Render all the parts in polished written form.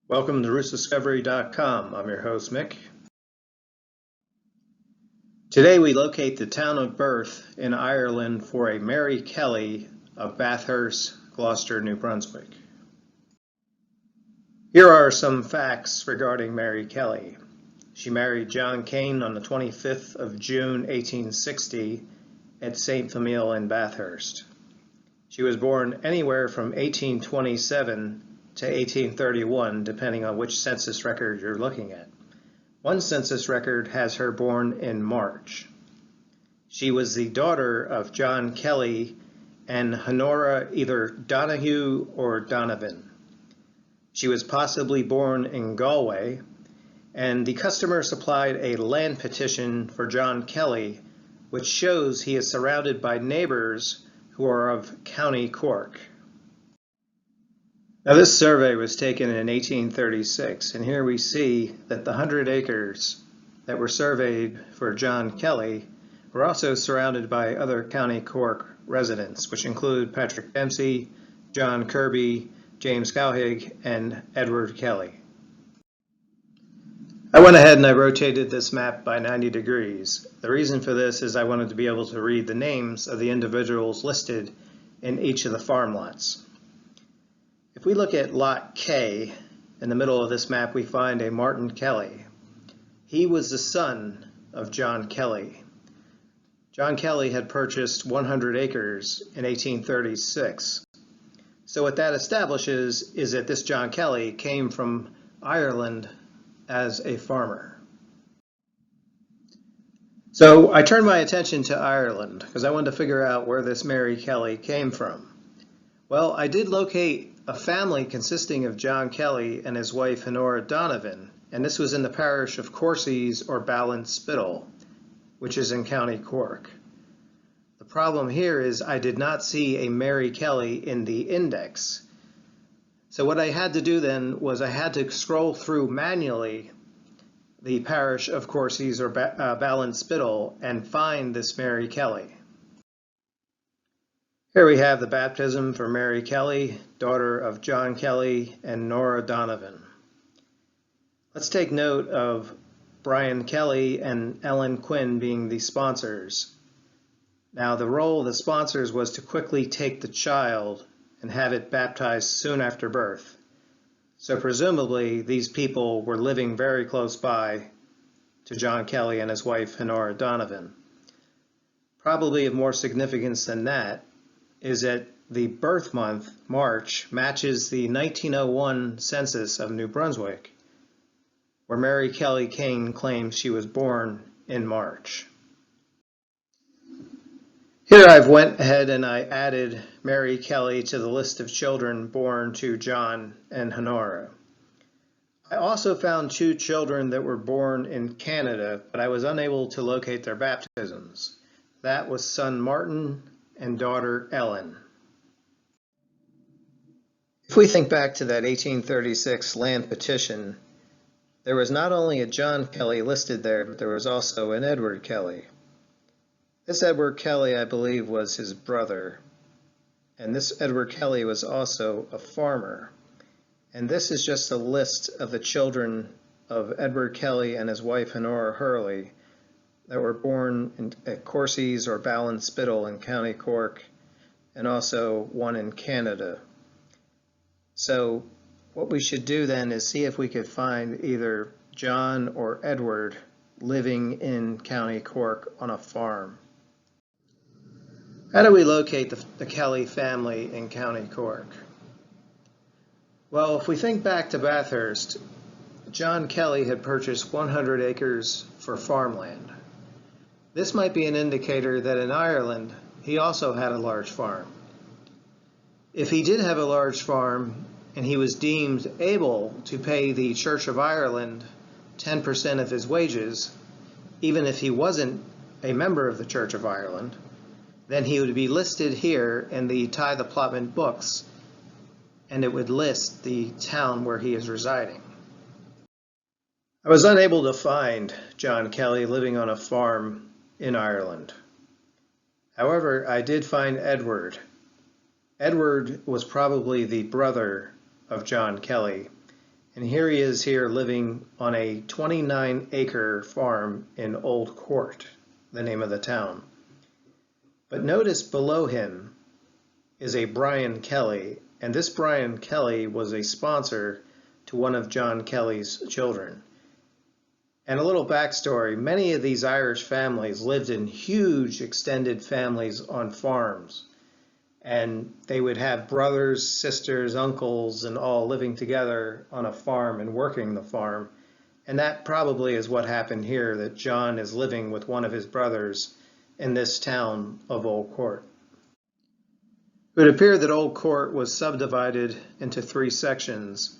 Welcome to RootsDiscovery.com. I'm your host, Mick. Today we locate the town of birth in Ireland for a Mary Kelly of Bathurst, Gloucester, New Brunswick. Here are some facts regarding Mary Kelly. She married John Kane on the 25th of June, 1860 at St. Famille in Bathurst. She was born anywhere from 1827 to 1831, depending on which census record you're looking at. One census record has her born in March. She was the daughter of John Kelly and Honora either Donahue or Donovan. She was possibly born in Galway, and the customer supplied a land petition for John Kelly, which shows he is surrounded by neighbors who are of County Cork. Now, this survey was taken in 1836, and here we see that the 100 acres that were surveyed for John Kelly were also surrounded by other County Cork residents, which include Patrick Dempsey, John Kirby, James Cowhig, and Edward Kelly. I went ahead and I rotated this map by 90 degrees. The reason for this is I wanted to be able to read the names of the individuals listed in each of the farm lots. If we look at Lot K, in the middle of this map we find a Martin Kelly. He was the son of John Kelly. John Kelly had purchased 100 acres in 1836. So what that establishes is that this John Kelly came from Ireland as a farmer. So I turned my attention to Ireland because I wanted to figure out where this Mary Kelly came from. Well, I did locate a family consisting of John Kelly and his wife Honora Donovan, and this was in the parish of Courcies or Ballinspittle, which is in County Cork. The problem here is I did not see a Mary Kelly in the index. So what I had to do then was I had to scroll through manually the parish of Courcies or Ballinspittle and find this Mary Kelly. Here we have the baptism for Mary Kelly, daughter of John Kelly and Nora Donovan. Let's take note of Brian Kelly and Ellen Quinn being the sponsors. Now, the role of the sponsors was to quickly take the child and have it baptized soon after birth. So presumably these people were living very close by to John Kelly and his wife Honora Donovan. Probably of more significance than that is that the birth month, March, matches the 1901 census of New Brunswick, where Mary Kelly Kane claims she was born in March. Here I've went ahead and I added Mary Kelly to the list of children born to John and Honora. I also found two children that were born in Canada, but I was unable to locate their baptisms. That was son Martin and daughter Ellen. If we think back to that 1836 land petition, there was not only a John Kelly listed there, but there was also an Edward Kelly. This Edward Kelly, I believe, was his brother, and this Edward Kelly was also a farmer. And this is just a list of the children of Edward Kelly and his wife Honora Hurley that were born at Courcies or Ballinspittle in County Cork, and also one in Canada. So what we should do then is see if we could find either John or Edward living in County Cork on a farm. How do we locate the Kelly family in County Cork? Well, if we think back to Bathurst, John Kelly had purchased 100 acres for farmland. This might be an indicator that in Ireland, he also had a large farm. If he did have a large farm and he was deemed able to pay the Church of Ireland 10% of his wages, even if he wasn't a member of the Church of Ireland, then he would be listed here in the tithe allotment books, and it would list the town where he is residing. I was unable to find John Kelly living on a farm in Ireland. However, I did find Edward. Edward was probably the brother of John Kelly, And here he is here living on a 29-acre farm in Old Court, the name of the town. But notice below him is a Brian Kelly, and this Brian Kelly was a sponsor to one of John Kelly's children. And a little backstory, many of these Irish families lived in huge extended families on farms. And they would have brothers, sisters, uncles, and all living together on a farm and working the farm. And that probably is what happened here, that John is living with one of his brothers in this town of Old Court. It would appear that Old Court was subdivided into 3 sections,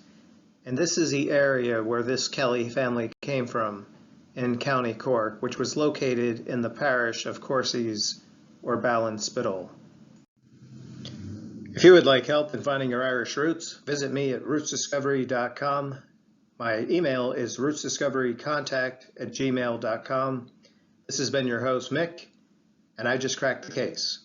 and this is the area where this Kelly family came from in County Cork, which was located in the parish of Courcies or Ballinspittle. If you would like help in finding your Irish roots, visit me at rootsdiscovery.com. My email is rootsdiscoverycontact@gmail.com. This has been your host, Mick, and I just cracked the case.